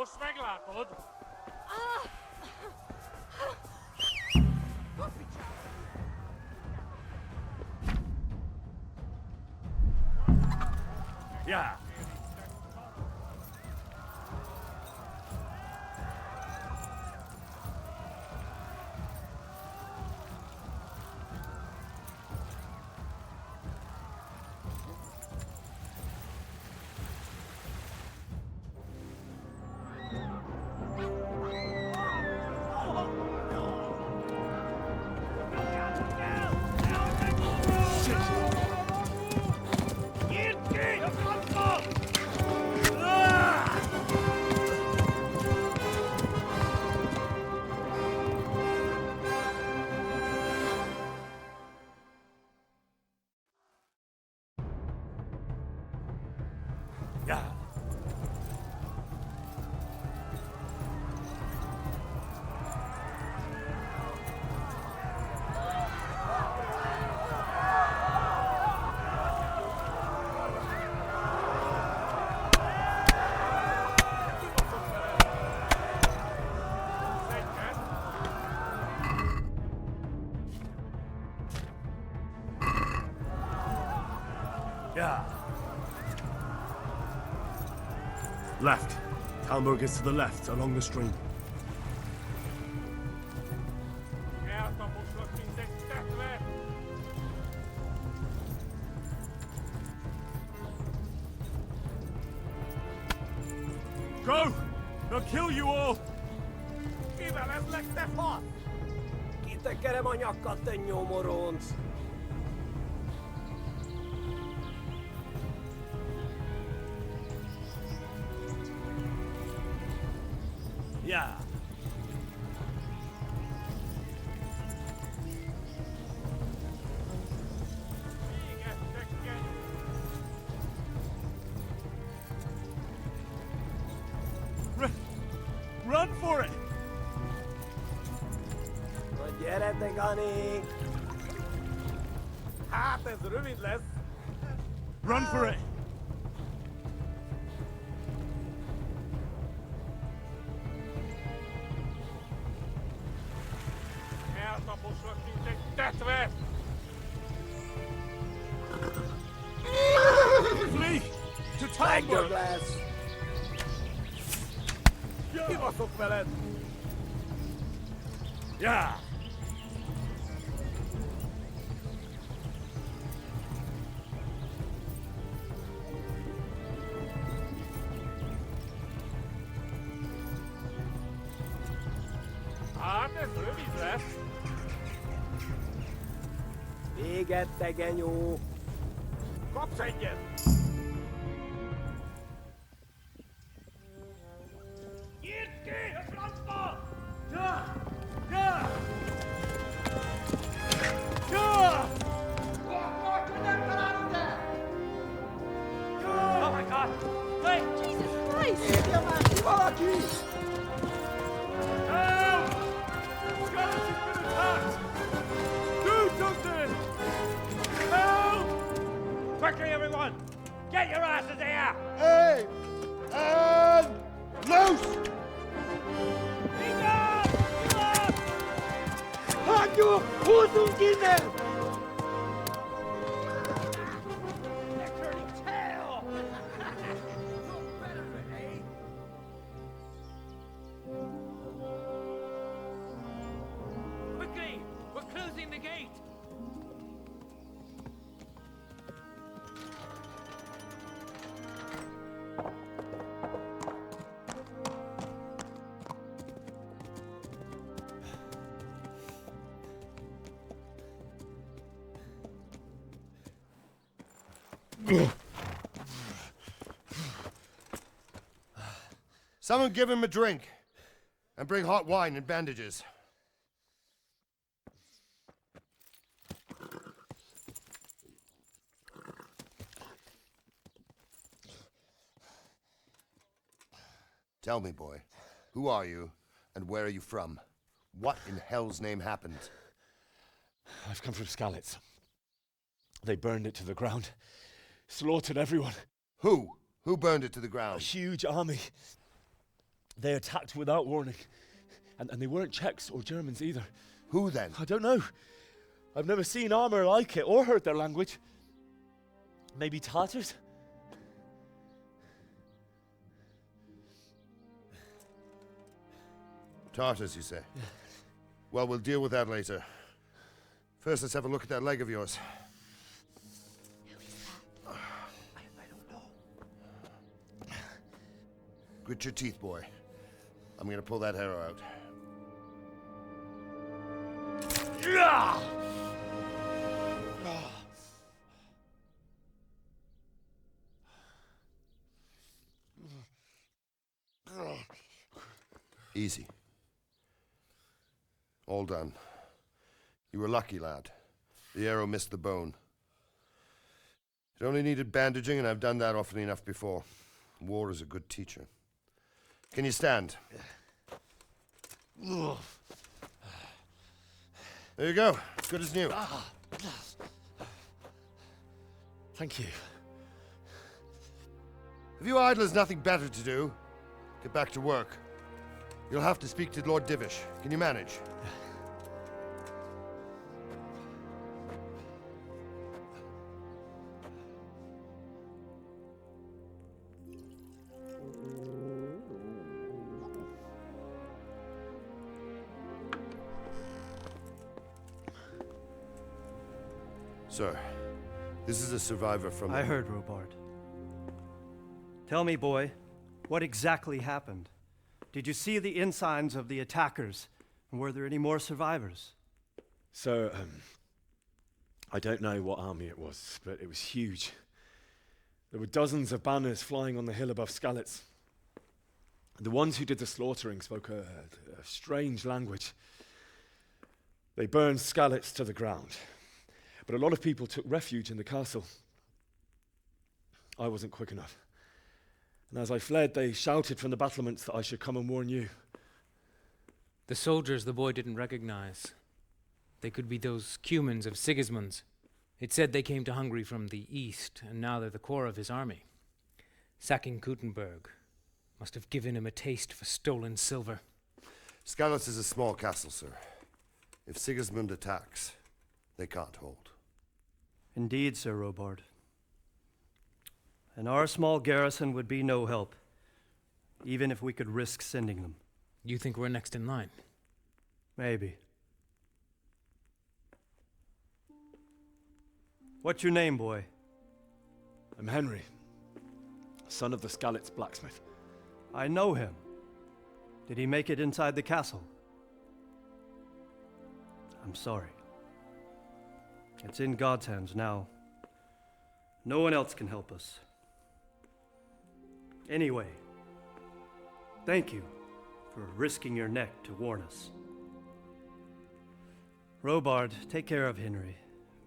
Most meglátod? Ja. Ja. Ja. Left. Talmberg is to the left, along the stream. Go! They'll kill you all! Kivel ez te fasz? Kitekerem a nyakat, te nyomoronc! Ja. Run for it! Na gyere, te Gani! Hát ez rövid lesz! Run for it! Eltaposlak, mint egy tetve! Flee! To Legjobb Talmberg! lesz! Kibaszok veled! Ja! Hát ez rövid lesz! Véget, te genyó! Kapsz egyet! Nyírd ki a francba! Ja! Ja! Ja! Oh my god! Wait! Jesus Christ! Írja már ki valaki! Help! Skeleton's been attacked! Do something! Help! Quickly, everyone! Get your asses here! Hey! And loose! Enough! Enough! Hagyjuk! Húzzunk innen! They're turning tail! No benefit, eh? Quickly! We're closing the gate! Someone give him a drink. And bring hot wine and bandages. Tell me, boy, who are you and where are you from? What in hell's name happened? I've come from Skalitz. They burned it to the ground. Slaughtered everyone. Who? Who burned it to the A ground? huge army. They attacked without warning. And they weren't Czechs or Germans either. Who then? I don't know. I've never seen armor like it or heard their language. Maybe Tatars? Tartars, you say? Well, we'll deal with that later. First, let's have a look at that leg of yours. I don't know. Grit your teeth, boy. I'm gonna pull that arrow out. Easy. All done. You were lucky, lad. The arrow missed the bone. It only needed bandaging, and I've done that often enough before. War is a good teacher. Can you stand? There you go. Good as new. Thank you. Have you idlers nothing better to do? Get back to work. You'll have to speak to Lord Divish. Can you manage? Sir, this is a survivor from... I heard, Robard. Tell me, boy, what exactly happened? Did you see the ensigns of the attackers? And were there any more survivors? So, I don't know what army it was, but it was huge. There were dozens of banners flying on the hill above Skalitz. The ones who did the slaughtering spoke a strange language. They burned Skalitz to the ground. But a lot of people took refuge in the castle. I wasn't quick enough. And as I fled, they shouted from the battlements that I should come and warn you. The soldiers the boy didn't recognize. They could be those Cumans of Sigismund's. It said they came to Hungary from the east, and now they're the core of his army. Sacking Kuttenberg must have given him a taste for stolen silver. Skalitz is a small castle, sir. If Sigismund attacks, they can't hold. Indeed, Sir Robard. And our small garrison would be no help, even if we could risk sending them. You think we're next in line? Maybe. What's your name, boy? I'm Henry, son of the Skalitz blacksmith. I know him. Did he make it inside the castle? I'm sorry. It's in God's hands now. No one else can help us. Anyway, thank you for risking your neck to warn us. Robard, take care of Henry.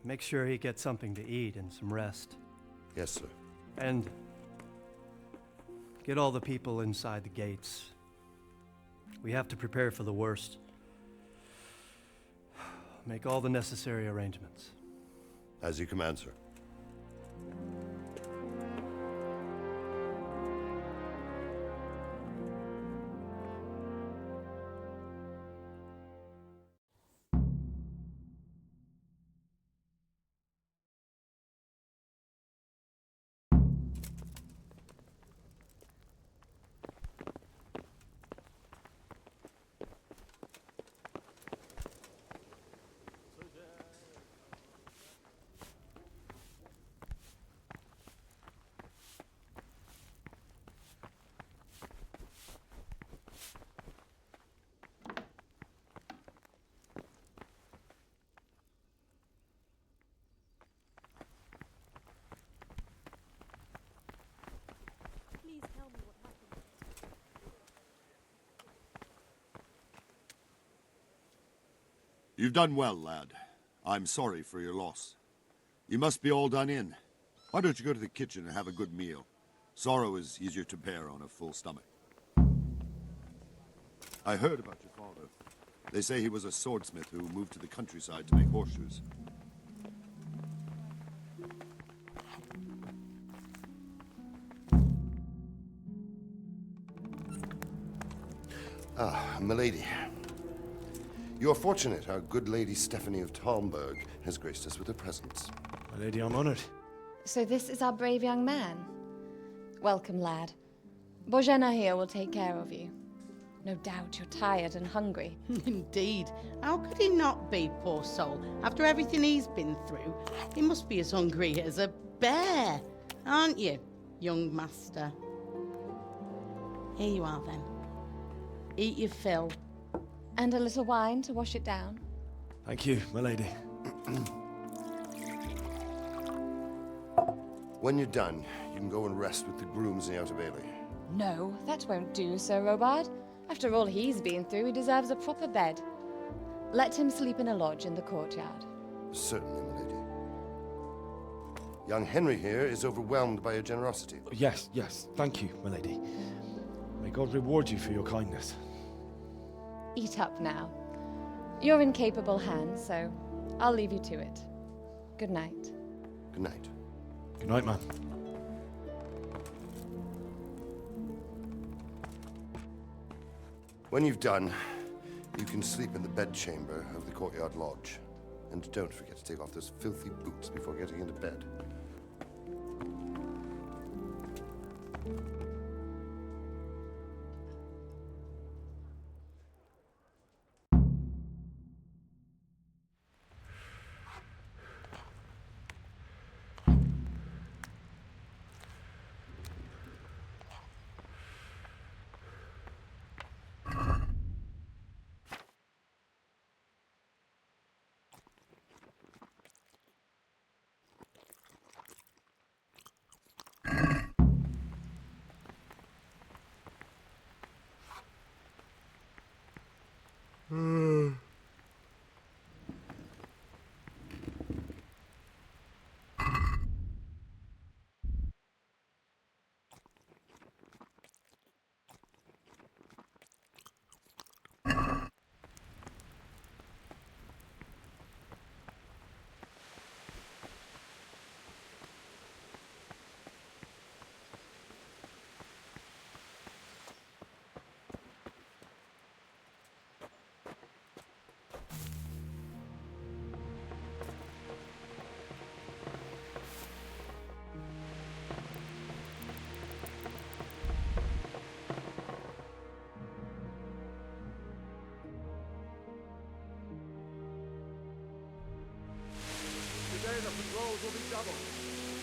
Make sure he gets something to eat and some rest. Yes, sir. And get all the people inside the gates. We have to prepare for the worst. Make all the necessary arrangements. As you command, sir. Please tell me what happened. You've done well, lad. I'm sorry for your loss. You must be all done in. Why don't you go to the kitchen and have a good meal? Sorrow is easier to bear on a full stomach. I heard about your father. They say he was a swordsmith who moved to the countryside to make horseshoes. Ah, milady. You're fortunate our good lady Stephanie of Talmberg has graced us with her presence. My lady, I'm honored. So this is our brave young man. Welcome, lad. Bozhena here will take care of you. No doubt you're tired and hungry. Indeed. How could he not be, poor soul? After everything he's been through, he must be as hungry as a bear, aren't you, young master? Here you are, then. Eat your fill. And a little wine to wash it down. Thank you, my lady. When you're done, you can go and rest with the grooms in the Outer Bailey. No, that won't do, Sir Robard. After all he's been through, he deserves a proper bed. Let him sleep in a lodge in the courtyard. Certainly, milady. Young Henry here is overwhelmed by your generosity. Yes, yes, thank you, my lady. May God reward you for your kindness. Eat up now. You're in capable hands, so I'll leave you to it. Good night. Good night. Good night, man. When you've done, you can sleep in the bedchamber of the courtyard lodge. And don't forget to take off those filthy boots before getting into bed. Today the patrols will be doubled.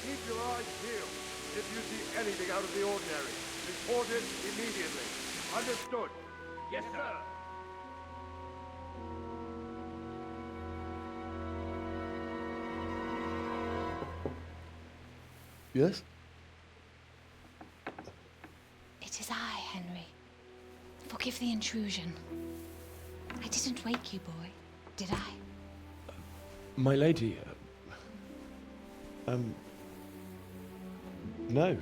Keep your eyes peeled. If you see anything out of the ordinary, report it immediately. Understood? Yes, sir. Yes? It is I, Henry. Forgive the intrusion. I didn't wake you, boy, did I? My lady, no,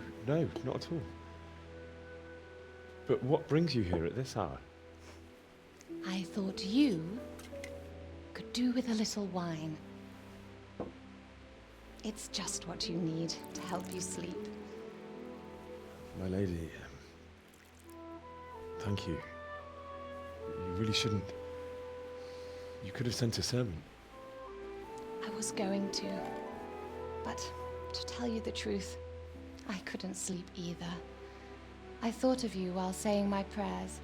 not at all. But what brings you here at this hour? I thought you could do with a little wine. It's just what you need to help you sleep. My lady, thank you. You really shouldn't. You could have sent a servant. I was going to, but to tell you the truth, I couldn't sleep either. I thought of you while saying my prayers.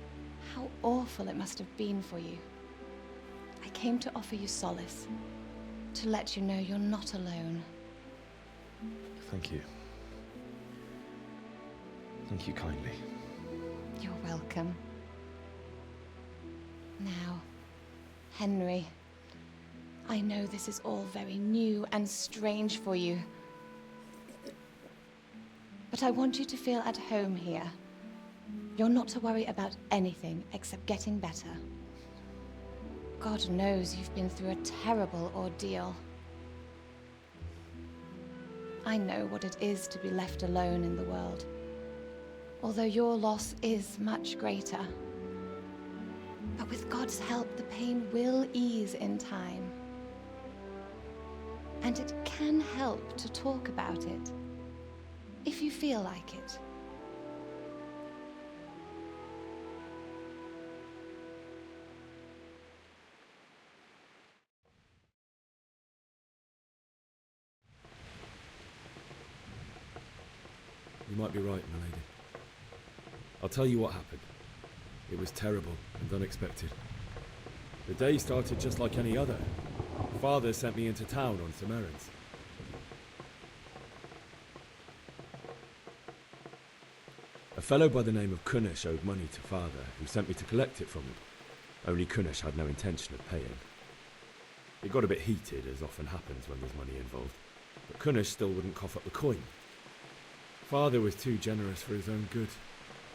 How awful it must have been for you. I came to offer you solace, to let you know you're not alone. Thank you. Thank you kindly. You're welcome. Now, Henry, I know this is all very new and strange for you. But I want you to feel at home here. You're not to worry about anything except getting better. God knows you've been through a terrible ordeal. I know what it is to be left alone in the world, although your loss is much greater. But with God's help, the pain will ease in time. And it can help to talk about it, if you feel like it. You might be right, my lady. I'll tell you what happened. It was terrible and unexpected. The day started just like any other. Father sent me into town on some errands. A fellow by the name of Kunnish owed money to Father, who sent me to collect it from him. Only Kunnish had no intention of paying. It got a bit heated, as often happens when there's money involved, but Kunnish still wouldn't cough up the coin. Father was too generous for his own good,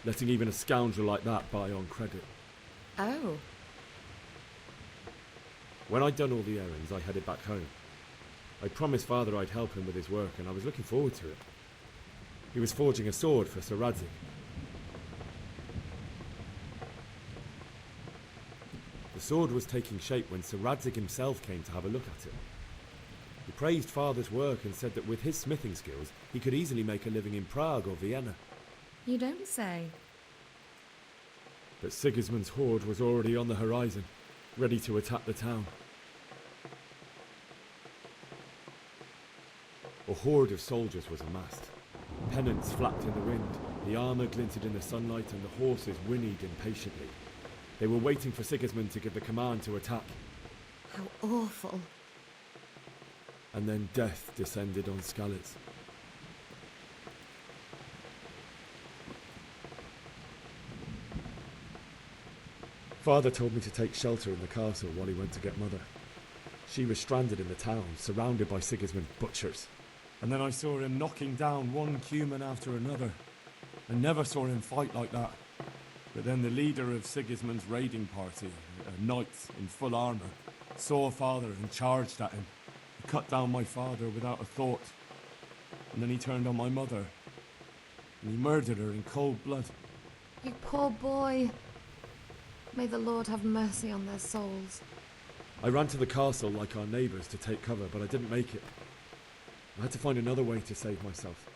letting even a scoundrel like that buy on credit. Oh. When I'd done all the errands, I headed back home. I promised Father I'd help him with his work, and I was looking forward to it. He was forging a sword for Sir Radzig. The sword was taking shape when Sir Radzig himself came to have a look at it. He praised Father's work and said that with his smithing skills, he could easily make a living in Prague or Vienna. You don't say. But Sigismund's horde was already on the horizon, ready to attack the town. A horde of soldiers was amassed. Pennants flapped in the wind, the armour glinted in the sunlight, and the horses whinnied impatiently. They were waiting for Sigismund to give the command to attack. How awful. And then death descended on Skalitz. Father told me to take shelter in the castle while he went to get Mother. She was stranded in the town, surrounded by Sigismund's butchers. And then I saw him knocking down one Cuman after another. I never saw him fight like that. But then the leader of Sigismund's raiding party, a knight in full armour, saw Father and charged at him. He cut down my father without a thought. And then he turned on my mother. And he murdered her in cold blood. You poor boy. May the Lord have mercy on their souls. I ran to the castle like our neighbours to take cover, but I didn't make it. I had to find another way to save myself.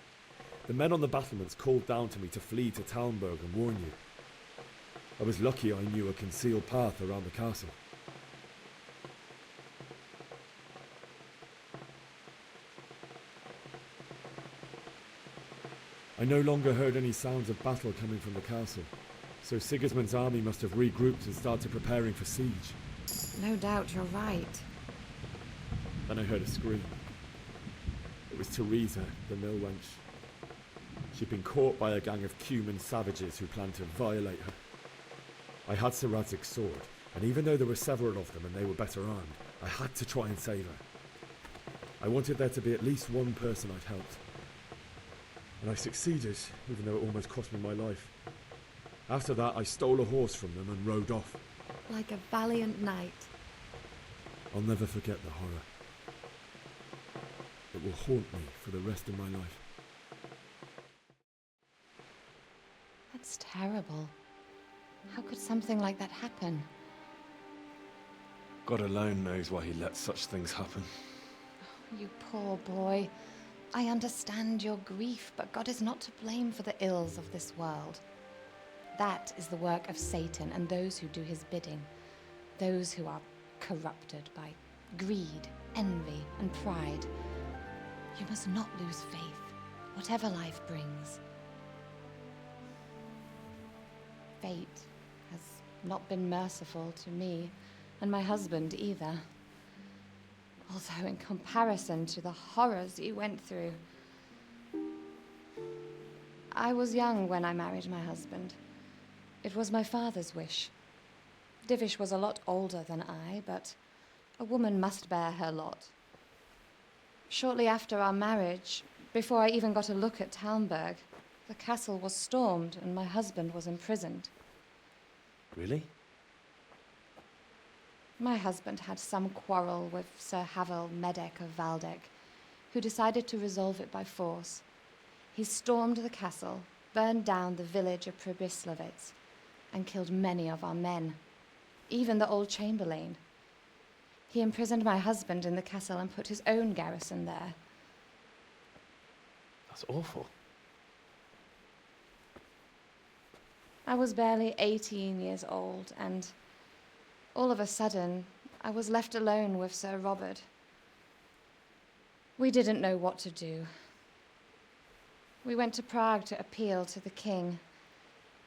The men on the battlements called down to me to flee to Talmberg and warn you. I was lucky I knew a concealed path around the castle. I no longer heard any sounds of battle coming from the castle, so Sigismund's army must have regrouped and started preparing for siege. No doubt you're right. Then I heard a scream. It was Teresa, the mill wench. She'd been caught by a gang of Cuman savages who planned to violate her. I had Sir Radzig's sword, and even though there were several of them and they were better armed, I had to try and save her. I wanted there to be at least one person I'd helped. And I succeeded, even though it almost cost me my life. After that, I stole a horse from them and rode off. Like a valiant knight. I'll never forget the horror. It will haunt me for the rest of my life. That's terrible. How could something like that happen? God alone knows why he lets such things happen. You poor boy. I understand your grief, but God is not to blame for the ills of this world. That is the work of Satan and those who do his bidding. Those who are corrupted by greed, envy, and pride. You must not lose faith, whatever life brings. Fate has not been merciful to me, and my husband either. Although in comparison to the horrors you went through. I was young when I married my husband. It was my father's wish. Divish was a lot older than I, but a woman must bear her lot. Shortly after our marriage, before I even got a look at Talmberg, the castle was stormed and my husband was imprisoned. Really? My husband had some quarrel with Sir Havel Medek of Valdek, who decided to resolve it by force. He stormed the castle, burned down the village of Pribyslavitz, and killed many of our men, even the old chamberlain. He imprisoned my husband in the castle and put his own garrison there. That's awful. I was barely 18 years old, and all of a sudden, I was left alone with Sir Robert. We didn't know what to do. We went to Prague to appeal to the king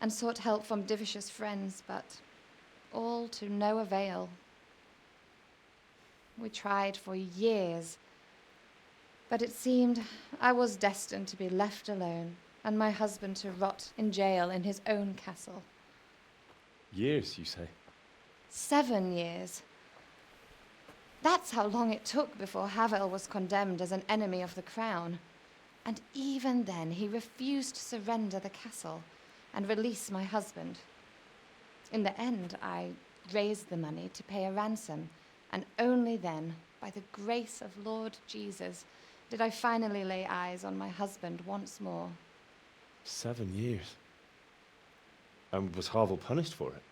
and sought help from Divish's friends, but all to no avail. We tried for years, but it seemed I was destined to be left alone and my husband to rot in jail in his own castle. Years, you say? 7 years. That's how long it took before Havel was condemned as an enemy of the crown. And even then, he refused to surrender the castle and release my husband. In the end, I raised the money to pay a ransom, and only then, by the grace of Lord Jesus, did I finally lay eyes on my husband once more. 7 years. And was Havel punished for it?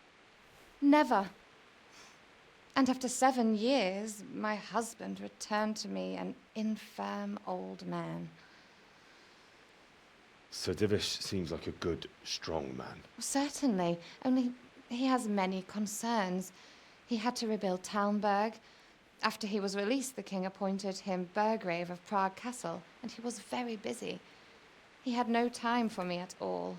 Never. And after 7 years, my husband returned to me an infirm old man. Sir Divish seems like a good, strong man. Certainly, only he has many concerns. He had to rebuild Talmberg. After he was released, the king appointed him Burgrave of Prague Castle, and he was very busy. He had no time for me at all.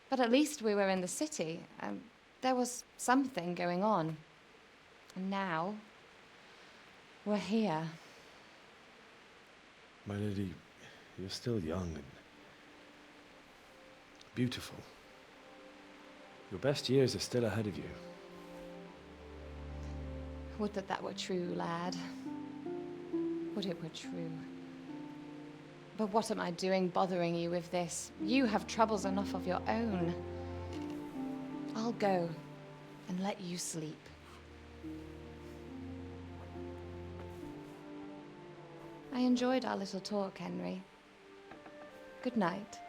But at least we were in the city, and there was something going on. And now, we're here. My lady, you're still young and beautiful. Your best years are still ahead of you. Would that that were true, lad. Would it were true. But what am I doing bothering you with this? You have troubles enough of your own. I'll go and let you sleep. I enjoyed our little talk, Henry. Good night,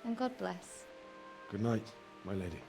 and God bless. Good night, my lady.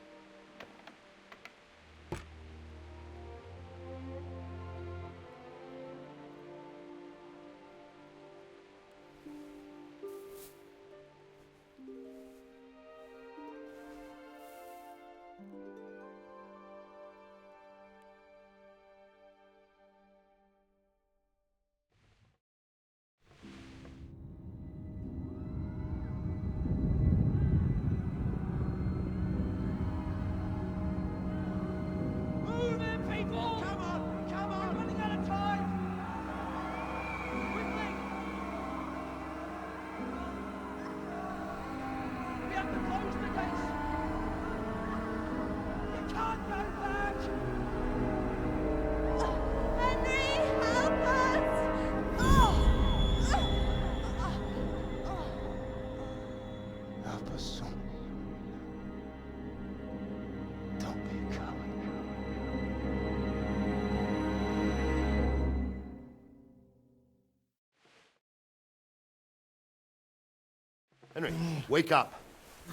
Henry, wake up.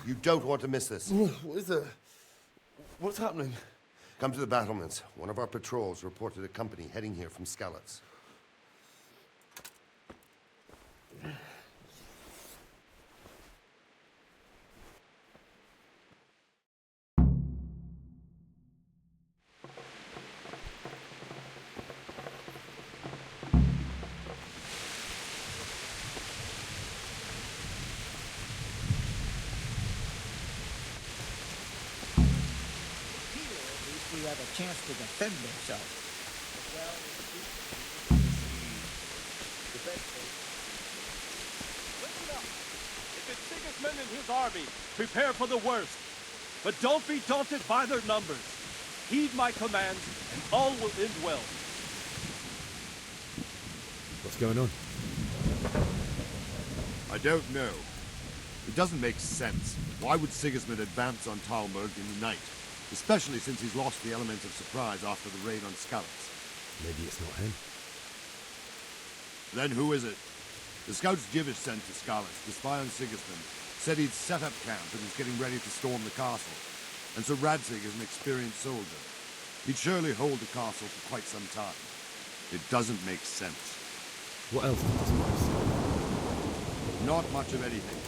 You don't want to miss this. What is it? What's happening? Come to the battlements. One of our patrols reported a company heading here from Skalitz. We have a chance to defend ourselves. Listen up. If it's Sigismund and his army, prepare for the worst. But don't be daunted by their numbers. Heed my commands, and all will end well. What's going on? I don't know. It doesn't make sense. Why would Sigismund advance on Talmberg in the night? Especially since he's lost the element of surprise after the raid on Skalitz. Maybe it's not him. Then who is it? The scouts Divish sent to Skalitz to spy on Sigismund said he'd set up camp and was getting ready to storm the castle. And so Radzig is an experienced soldier. He'd surely hold the castle for quite some time. It doesn't make sense. What else did the spies say? Not much of anything.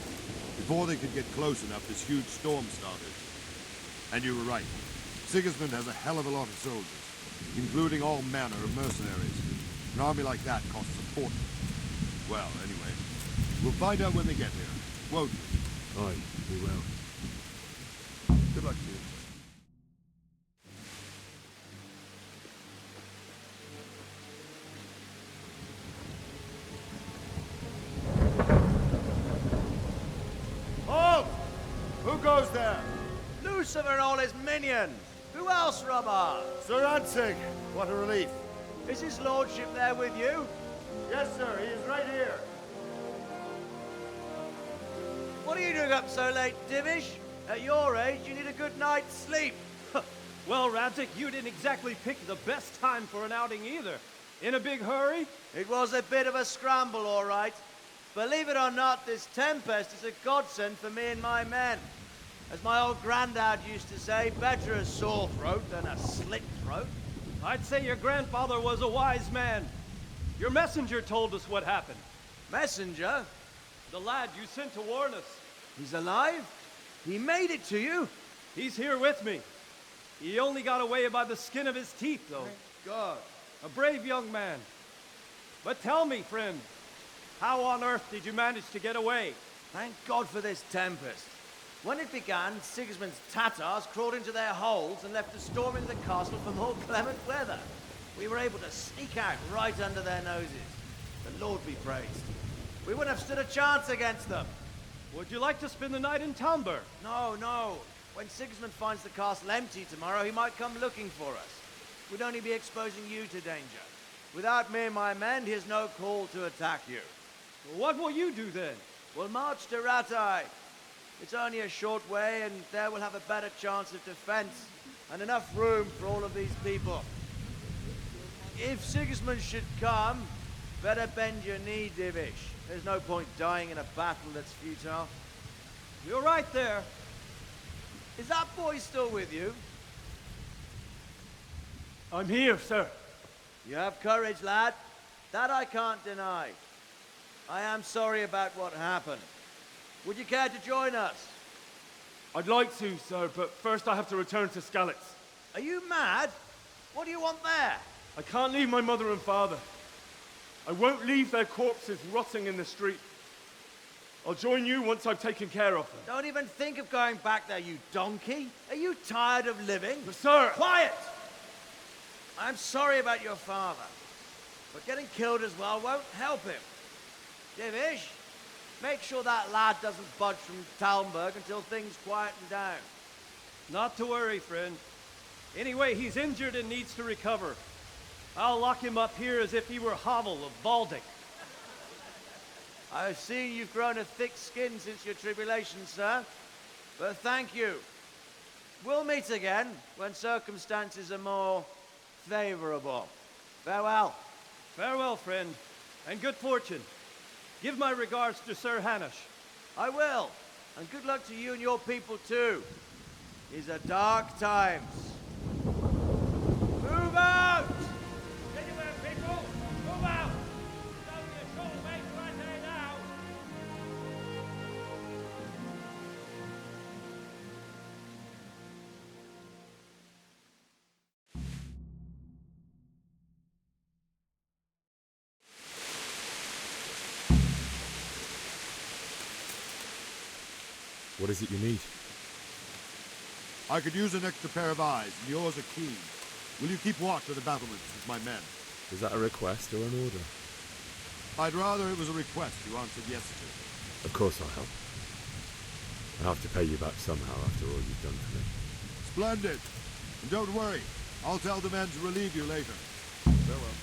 Before they could get close enough, this huge storm started. And you were right. Sigismund has a hell of a lot of soldiers, including all manner of mercenaries. An army like that costs a fortune. Well, anyway, we'll find out when they get here. won't we? Aye, we will. Good luck to you. Halt! Who goes there? Lucifer and all his minions. Who else, Robber? Sir Ansig, what a relief. Is his lordship there with you? Yes, sir, he is right here. What are you doing up so late, Divish? At your age, you need a good night's sleep. Well, Radzik, you didn't exactly pick the best time for an outing either. In a big hurry? It was a bit of a scramble, all right. Believe it or not, this tempest is a godsend for me and my men. As my old granddad used to say, better a sore throat than a slit throat. I'd say your grandfather was a wise man. Your messenger told us what happened. Messenger? The lad you sent to warn us. He's alive? He made it to you? He's here with me. He only got away by the skin of his teeth, though. Thank God. A brave young man. But tell me, friend, how on earth did you manage to get away? Thank God for this tempest. When it began, Sigismund's Tatars crawled into their holes and left us storming the castle for more clement weather. We were able to sneak out right under their noses. The Lord be praised. We wouldn't have stood a chance against them. Would you like to spend the night in Talmberg? No, no. When Sigismund finds the castle empty tomorrow, he might come looking for us. We'd only be exposing you to danger. Without me and my men, he has no call to attack you. What will you do then? We'll march to Ratai. It's only a short way, and there we'll have a better chance of defense and enough room for all of these people. If Sigismund should come, better bend your knee, Divish. There's no point dying in a battle that's futile. You're right there. Is that boy still with you? I'm here, sir. You have courage, lad. That I can't deny. I am sorry about what happened. Would you care to join us? I'd like to, sir, but first I have to return to Skalitz. Are you mad? What do you want there? I can't leave my mother and father. I won't leave their corpses rotting in the street. I'll join you once I've taken care of them. Don't even think of going back there, you donkey. Are you tired of living? But sir! Quiet! I'm sorry about your father, but getting killed as well won't help him. Divish, make sure that lad doesn't budge from Talmberg until things quieten down. Not to worry, friend. Anyway, he's injured and needs to recover. I'll lock him up here as if he were Havel of Baldic. I've seen you've grown a thick skin since your tribulation, sir. But thank you. We'll meet again when circumstances are more favorable. Farewell. Farewell, friend, and good fortune. Give my regards to Sir Hanush. I will. And good luck to you and your people, too. These are dark times. Move out! Anywhere, people! Move out! It's only a short way to Ratai now. What is it you need? I could use an extra pair of eyes, and yours are keen. Will you keep watch of the battlements with my men? Is that a request or an order? I'd rather it was a request you answered yes to. Of course I'll help. I have to pay you back somehow after all you've done for me. Splendid. And don't worry, I'll tell the men to relieve you later. Farewell.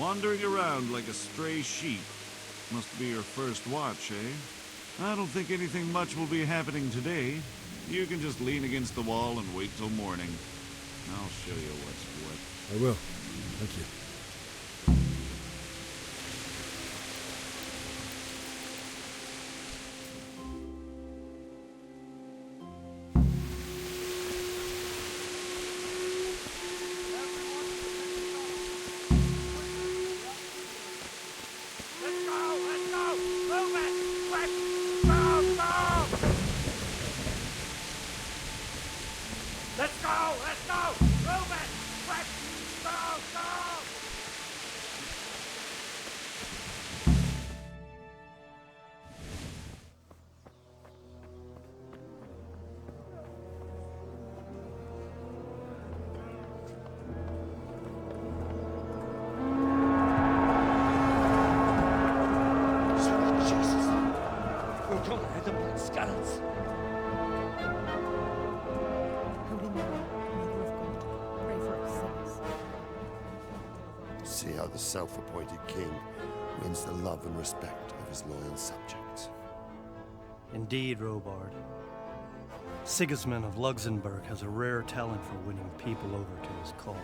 Wandering around like a stray sheep. Must be your first watch, eh? I don't think anything much will be happening today. You can just lean against the wall and wait till morning. I'll show you what's what. I will. Thank you. See how the self-appointed king wins the love and respect of his loyal subjects. Indeed, Robard. Sigismund of Luxembourg has a rare talent for winning people over to his cause.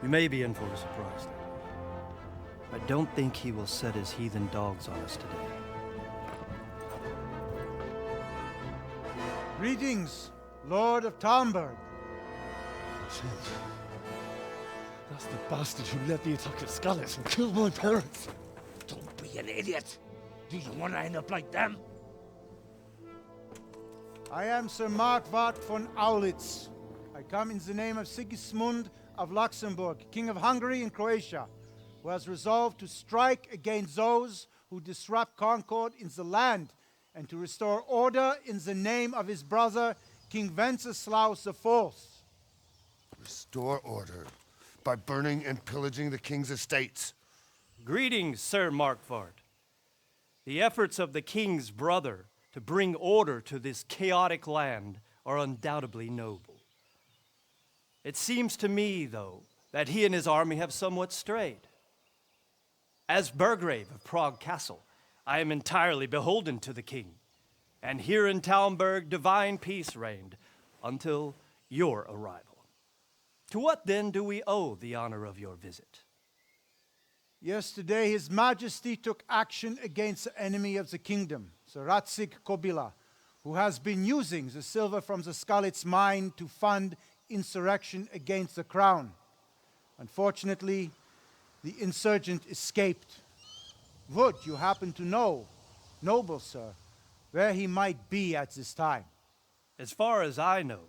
You may be in for a surprise, though. I don't think he will set his heathen dogs on us today. Greetings, Lord of Talmberg. That's the bastard who led the attack at Scarlet and killed my parents. Don't be an idiot. Do you want to end up like them? I am Sir Markwart von Aulitz. I come in the name of Sigismund of Luxembourg, King of Hungary and Croatia, who has resolved to strike against those who disrupt concord in the land and to restore order in the name of his brother, King Wenceslaus IV. Restore order by burning and pillaging the king's estates. Greetings, Sir Markwart. The efforts of the king's brother to bring order to this chaotic land are undoubtedly noble. It seems to me, though, that he and his army have somewhat strayed. As Burgrave of Prague Castle, I am entirely beholden to the king, and here in Talmberg divine peace reigned until your arrival. To what then do we owe the honor of your visit? Yesterday, His Majesty took action against the enemy of the kingdom, Sir Radzig Kobyla, who has been using the silver from the Skalitz mine to fund insurrection against the crown. Unfortunately, the insurgent escaped. Would you happen to know, noble sir, where he might be at this time? As far as I know,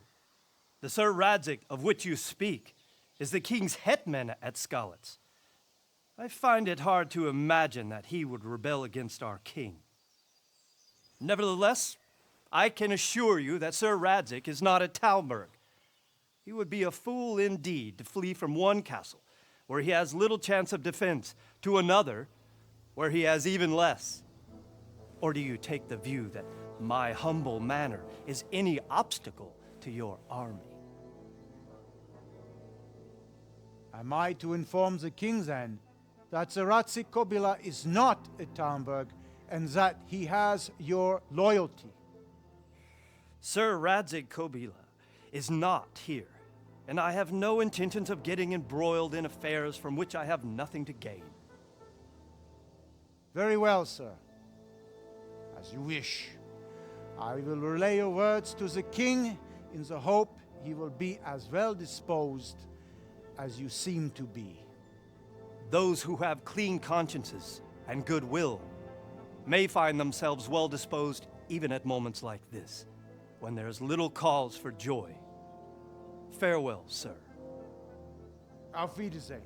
the Sir Radzig of which you speak is the king's hetman at Skalitz. I find it hard to imagine that he would rebel against our king. Nevertheless, I can assure you that Sir Radzig is not at Talmberg. He would be a fool indeed to flee from one castle, where he has little chance of defense, to another, where he has even less. Or do you take the view that my humble manner is any obstacle to your army? Am I to inform the king then that Sir Radzig Kobyla is not at Talmberg and that he has your loyalty? Sir Radzig Kobyla is not here, and I have no intentions of getting embroiled in affairs from which I have nothing to gain. Very well, sir. As you wish. I will relay your words to the king in the hope he will be as well disposed as you seem to be. Those who have clean consciences and goodwill may find themselves well disposed even at moments like this, when there is little cause for joy. Farewell, sir. Auf Wiedersehen.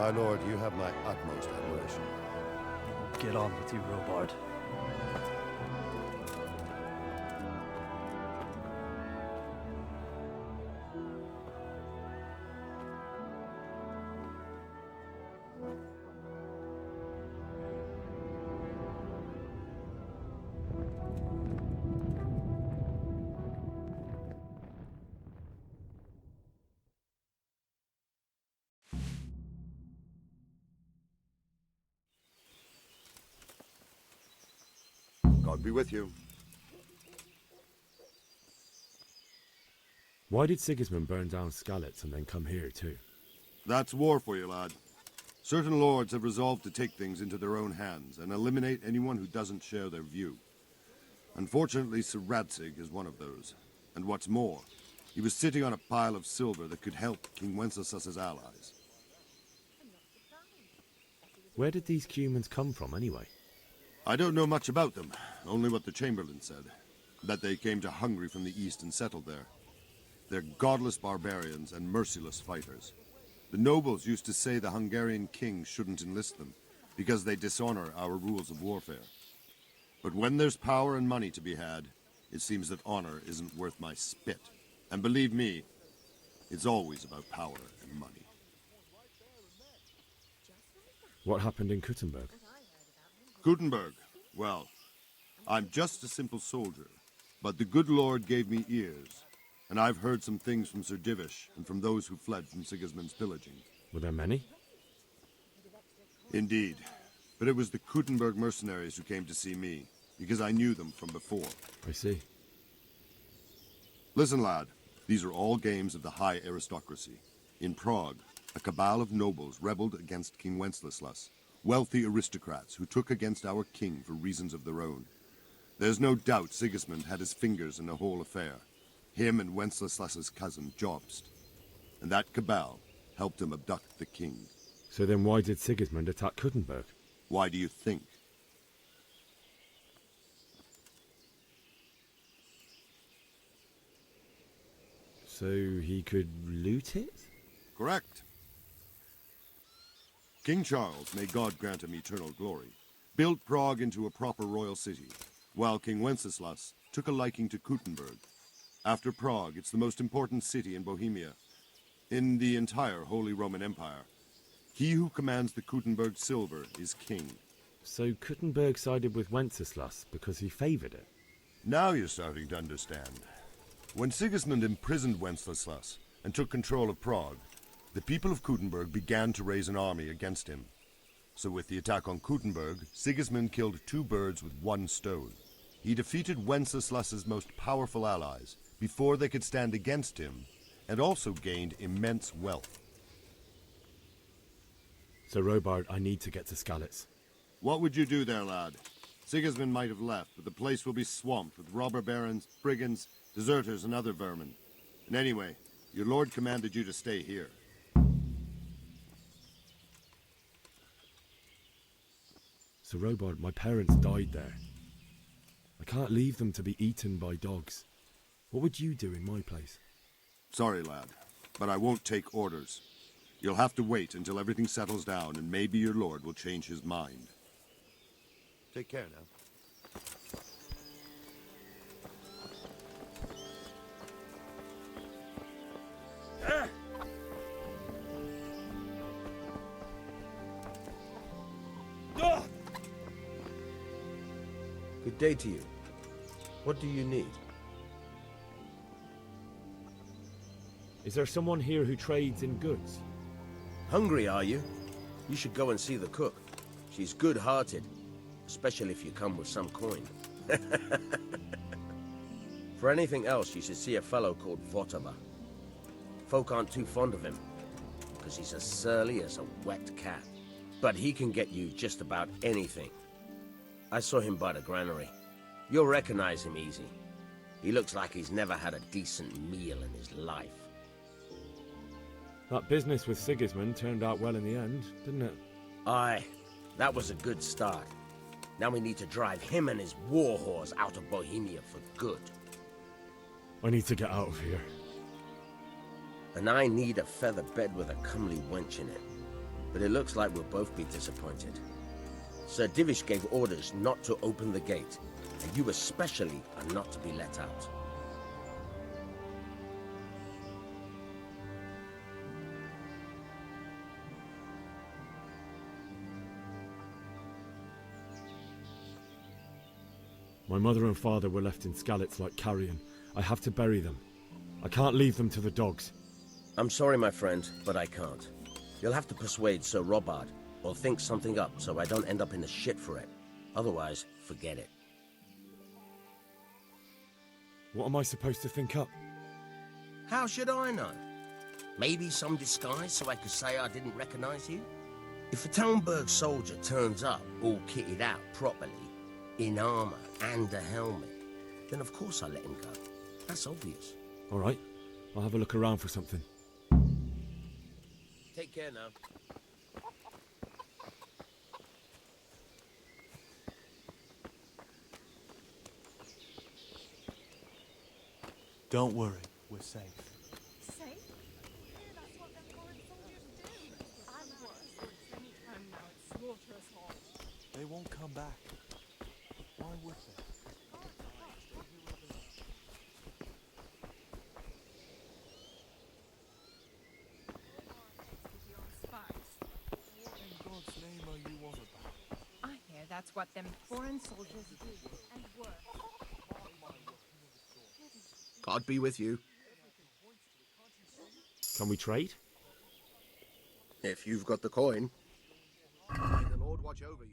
My lord, you have my utmost admiration. Get on with you, Robard. God be with you. Why did Sigismund burn down Skalitz and then come here too? That's war for you, lad. Certain lords have resolved to take things into their own hands and eliminate anyone who doesn't share their view. Unfortunately, Sir Radzig is one of those. And what's more, he was sitting on a pile of silver that could help King Wenceslas's allies. Where did these humans come from anyway? I don't know much about them, only what the Chamberlain said. That they came to Hungary from the east and settled there. They're godless barbarians and merciless fighters. The nobles used to say the Hungarian king shouldn't enlist them, because they dishonor our rules of warfare. But when there's power and money to be had, it seems that honor isn't worth my spit. And believe me, it's always about power and money. What happened in Kuttenberg? Gutenberg, well, I'm just a simple soldier, but the good Lord gave me ears, and I've heard some things from Sir Divish and from those who fled from Sigismund's pillaging. Were there many? Indeed, but it was the Kuttenberg mercenaries who came to see me, because I knew them from before. I see. Listen, lad, these are all games of the high aristocracy. In Prague, a cabal of nobles rebelled against King Wenceslas, wealthy aristocrats who took against our king for reasons of their own. There's no doubt Sigismund had his fingers in the whole affair. Him and Wenceslas's cousin, Jobst. And that cabal helped him abduct the king. So then why did Sigismund attack Kuttenberg? Why do you think? So he could loot it? Correct. King Charles, may God grant him eternal glory, built Prague into a proper royal city, while King Wenceslas took a liking to Kuttenberg. After Prague, it's the most important city in Bohemia, in the entire Holy Roman Empire. He who commands the Kuttenberg silver is king. So Kuttenberg sided with Wenceslas because he favored it? Now you're starting to understand. When Sigismund imprisoned Wenceslas and took control of Prague, the people of Kuttenberg began to raise an army against him. So with the attack on Kuttenberg, Sigismund killed two birds with one stone. He defeated Wenceslas's most powerful allies before they could stand against him, and also gained immense wealth. So Robard, I need to get to Skalitz. What would you do there, lad? Sigismund might have left, but the place will be swamped with robber barons, brigands, deserters, and other vermin. And anyway, your lord commanded you to stay here. So Robard, my parents died there. I can't leave them to be eaten by dogs. What would you do in my place? Sorry, lad, but I won't take orders. You'll have to wait until everything settles down, and maybe your lord will change his mind. Take care now. Good day to you. What do you need? Is there someone here who trades in goods? Hungry, are you? You should go and see the cook. She's good-hearted, especially if you come with some coin. For anything else, you should see a fellow called Votava. Folk aren't too fond of him, because he's as surly as a wet cat. But he can get you just about anything. I saw him by the granary. You'll recognize him easy. He looks like he's never had a decent meal in his life. That business with Sigismund turned out well in the end, didn't it? Aye, that was a good start. Now we need to drive him and his war whores out of Bohemia for good. I need to get out of here. And I need a feather bed with a comely wench in it. but it looks like we'll both be disappointed. Sir Divish gave orders not to open the gate, and you especially are not to be let out. My mother and father were left in Skalitz like carrion. I have to bury them. I can't leave them to the dogs. I'm sorry, my friend, but I can't. You'll have to persuade Sir Robard, or think something up so I don't end up in the shit for it. Otherwise, forget it. What am I supposed to think up? How should I know? Maybe some disguise so I could say I didn't recognize you? If a Talmberg soldier turns up, all kitted out properly, in armor and a helmet, then of course I let him go. That's obvious. All right, I'll have a look around for something. Take care now. Don't worry, we're safe. Safe? Yeah, that's what them foreign soldiers do. And worse. And now it's slaughter us all. They won't come back. Why would they? In God's name are you on about? I hear that's what them foreign soldiers do. And worse. God be with you. Can we trade? If you've got the coin. May the Lord watch over you.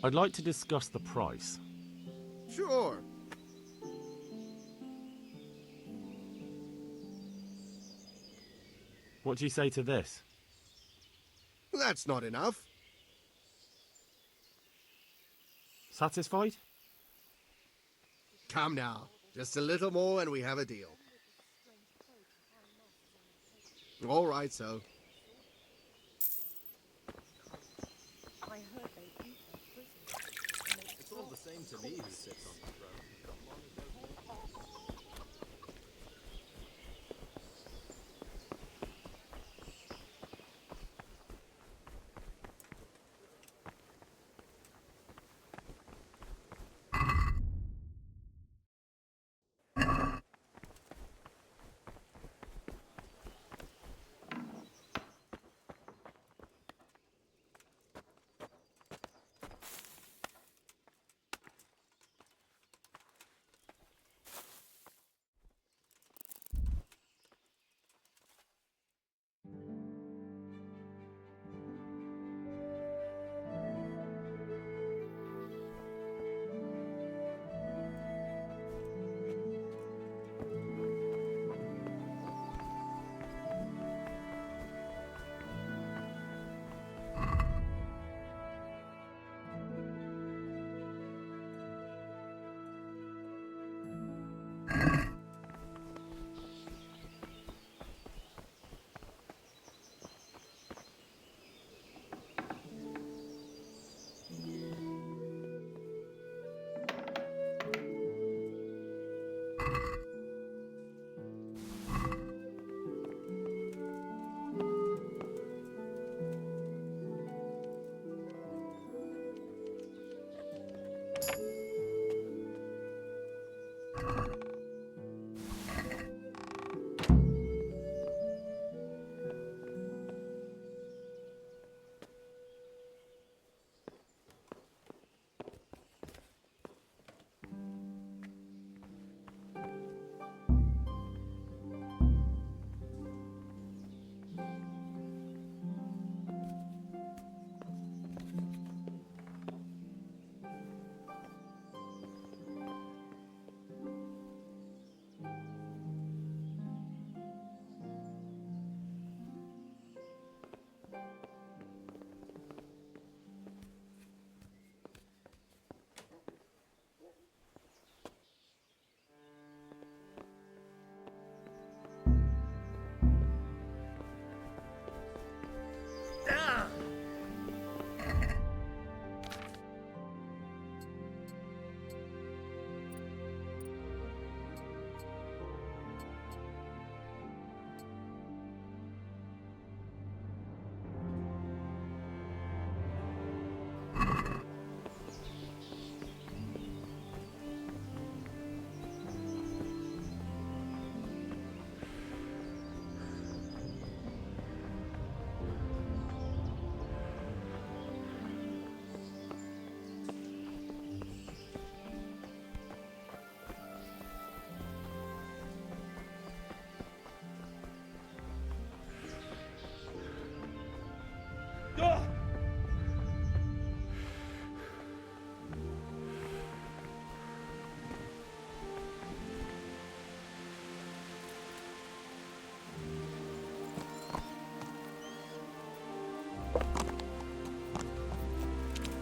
I'd like to discuss the price. Sure. What do you say to this? That's not enough. Satisfied? Come now. Just a little more and we have a deal. All right, so. I heard they eat their prisoners. It's all the same to me who sits on the throne.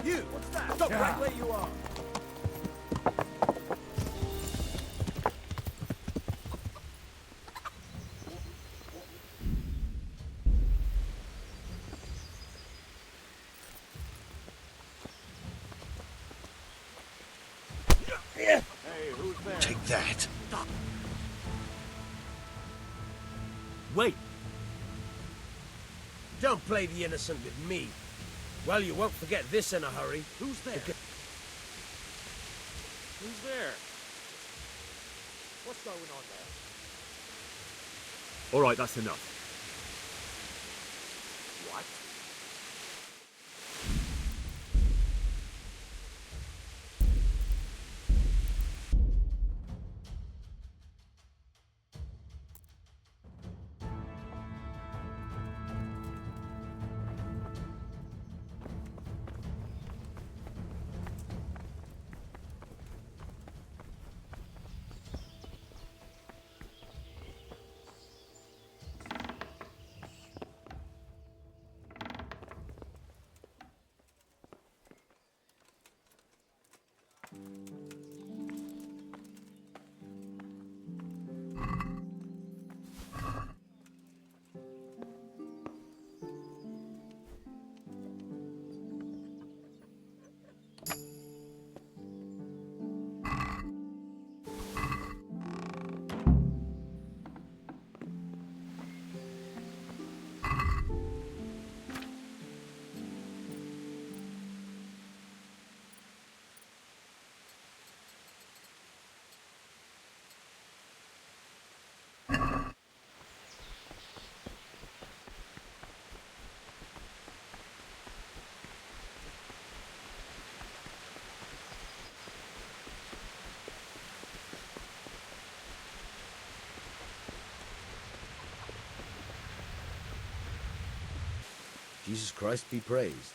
You! What's that? Stop right where you are! Hey, who's there? Take that. Wait! Don't play the innocent with me. Well, you won't forget this in a hurry. Who's there? Who's there? What's going on there? All right, that's enough. What? Jesus Christ be praised.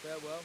Farewell.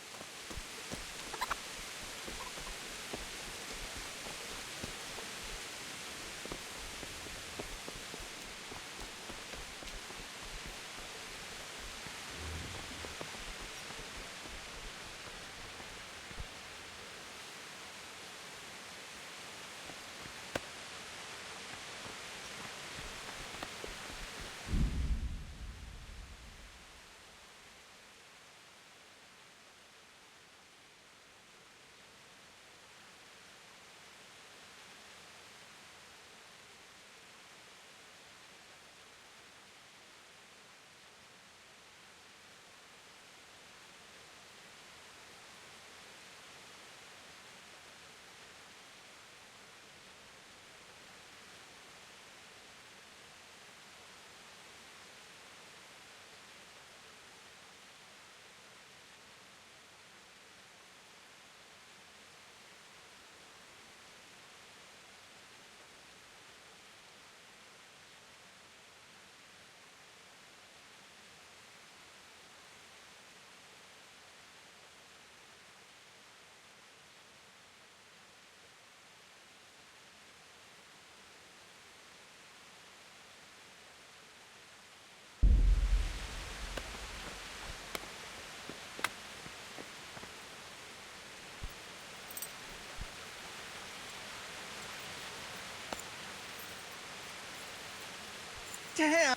Damn!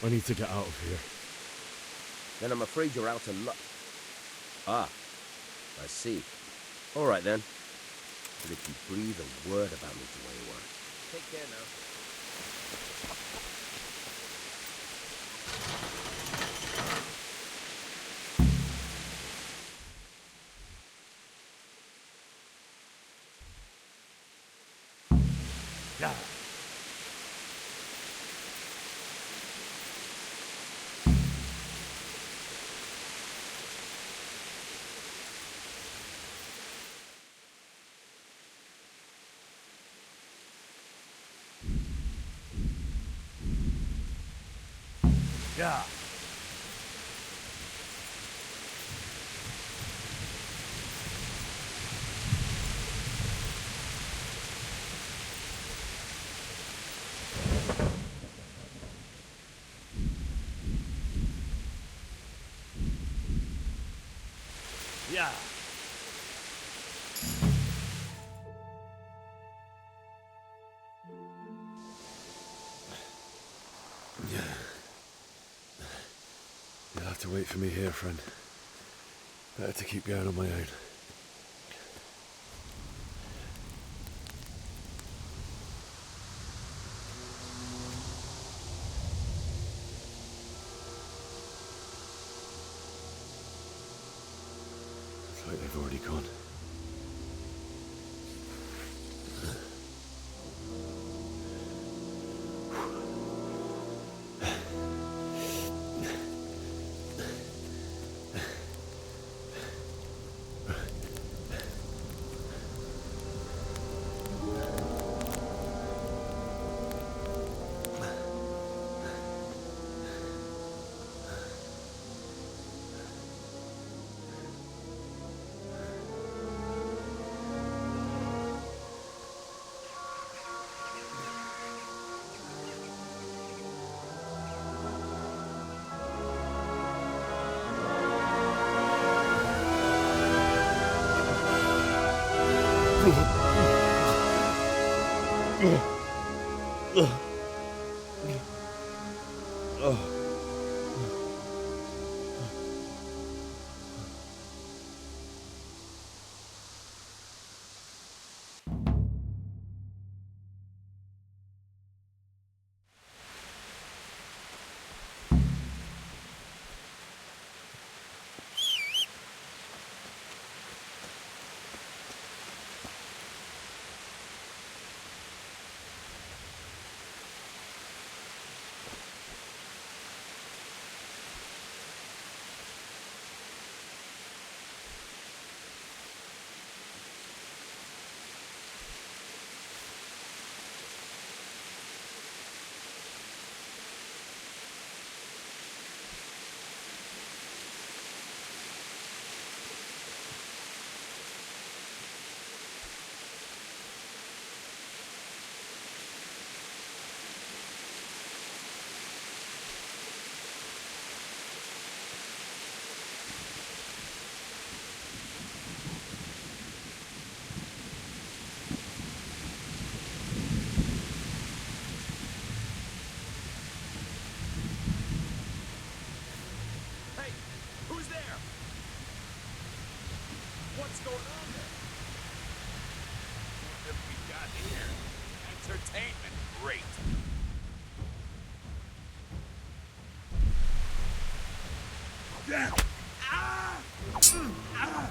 I need to get out of here. Then I'm afraid you're out of luck. Ah, I see. All right, then. But if you breathe a word about me to anyone... Take care now. Yeah. Yeah. Yeah. You'll have to wait for me here, friend. Better to keep going on my own. Looks like they've already gone. Hey, who's there? What's going on there? What have we got here? Entertainment, great. Yeah. Ah! Ah!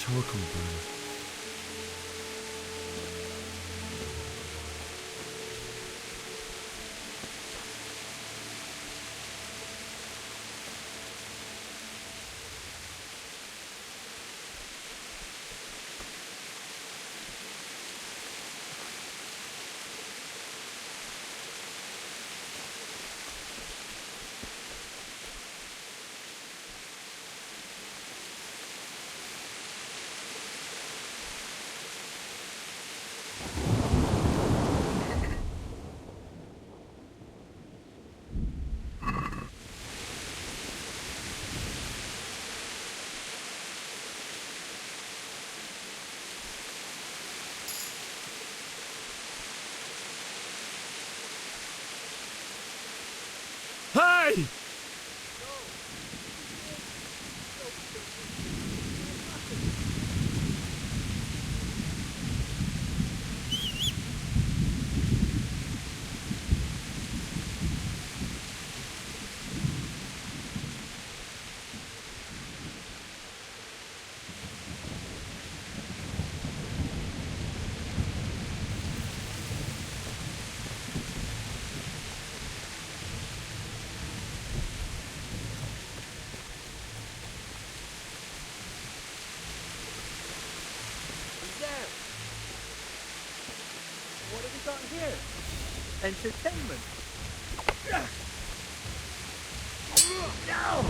charcoal burner. Hey! What have we got here? Entertainment. No!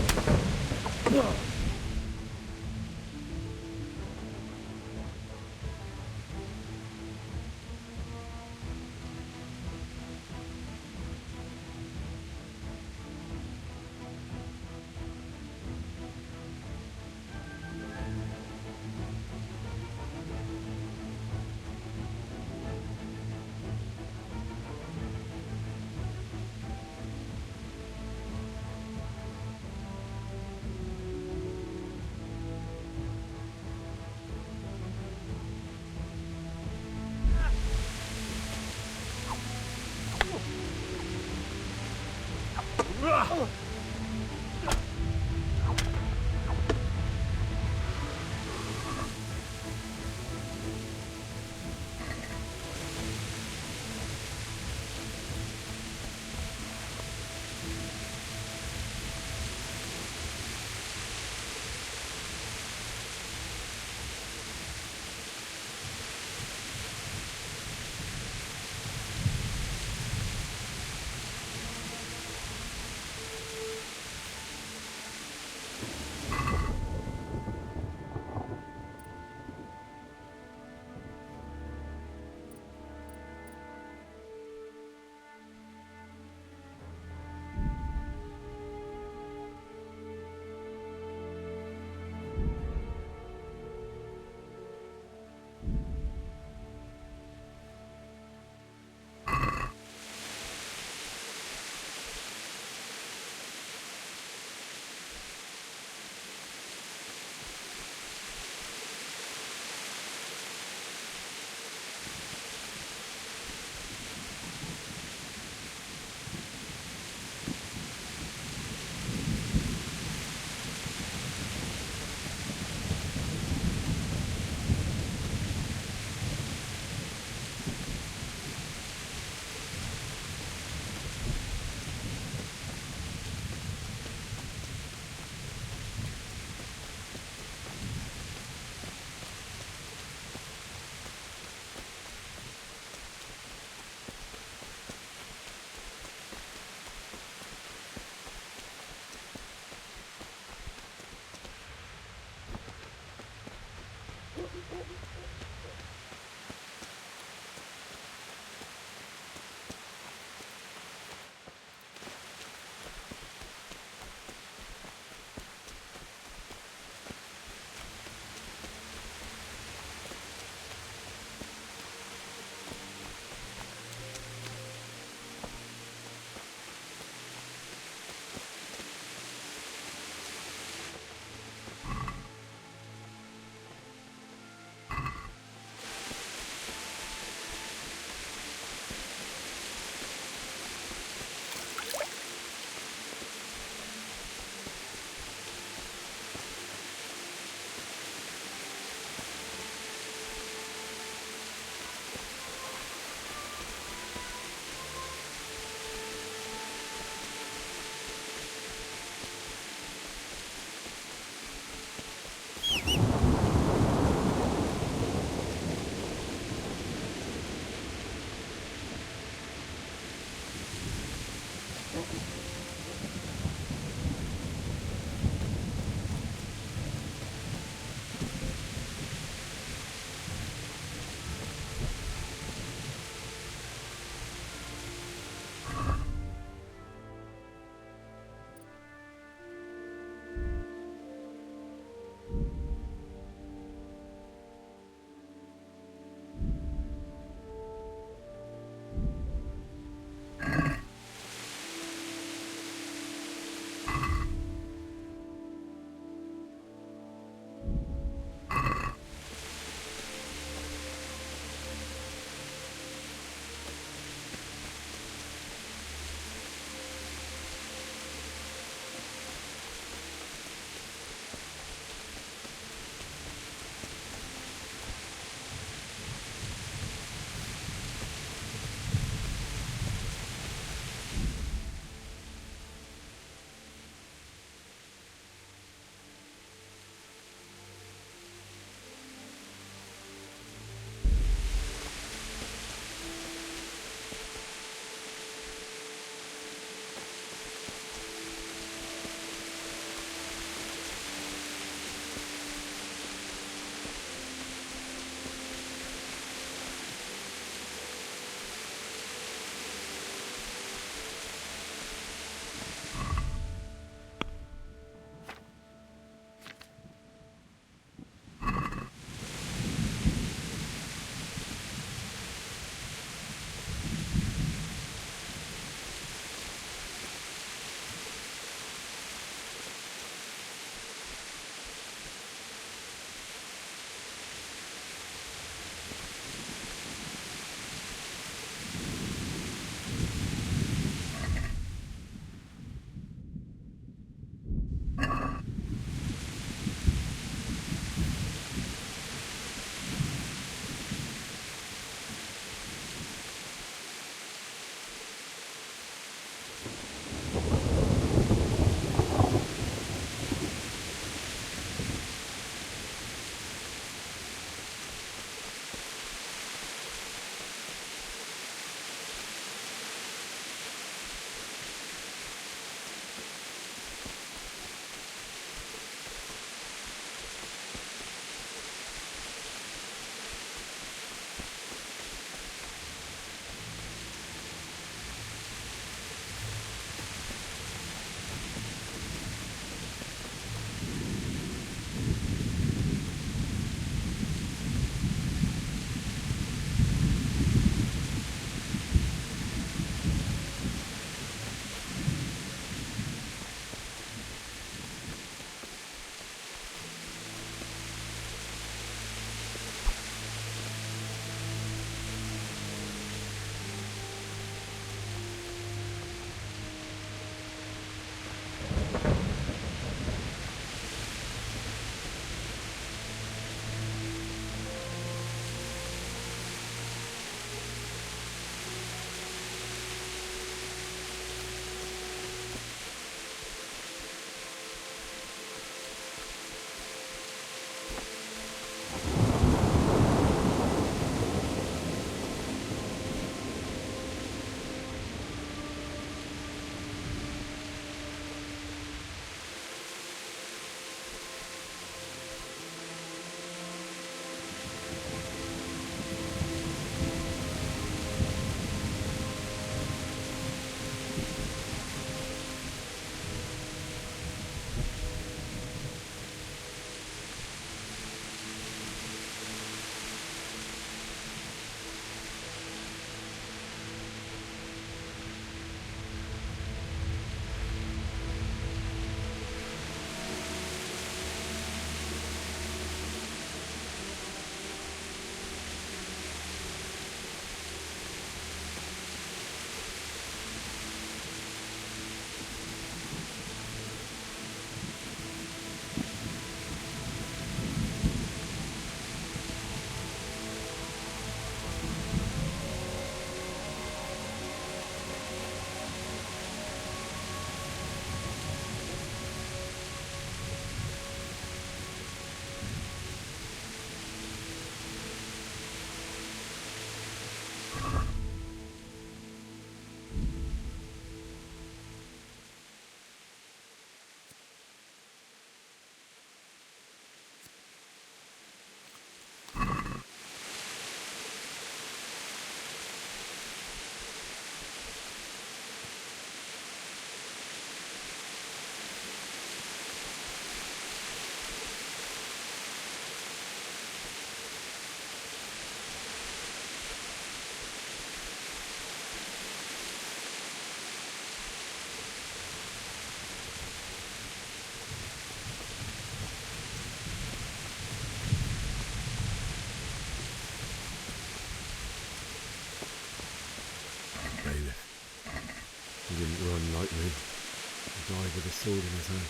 like me. He died with a sword in his hand.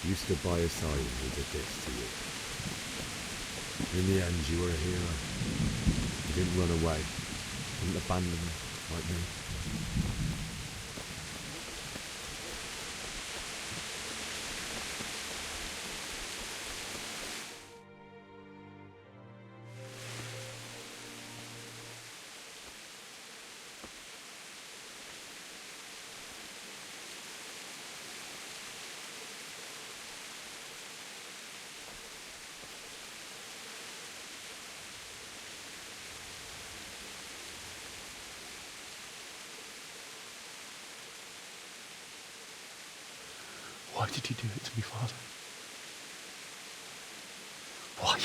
You stood by his side and he did this to you. In the end, you were a hero. You didn't run away. You didn't abandon me like me. Why did you do it to me, Father? Why?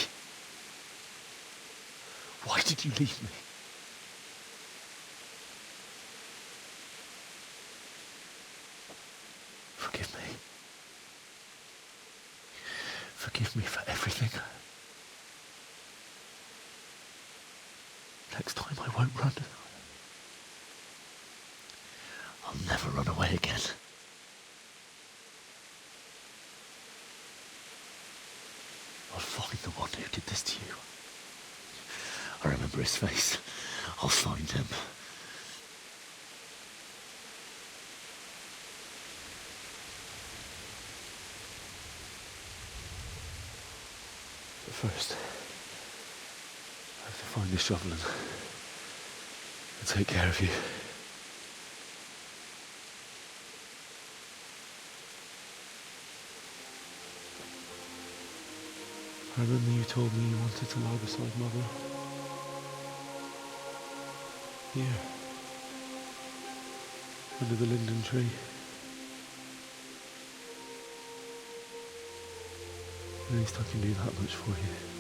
Why did you leave me? Forgive me. Forgive me for everything. Next time I won't run. I'll never run away again. I'll find the one who did this to you. I remember his face. I'll find him. But first, I have to find this shovel and take care of you. I remember you told me you wanted to lie beside Mother. Here. Under the linden tree. At least I can do that much for you.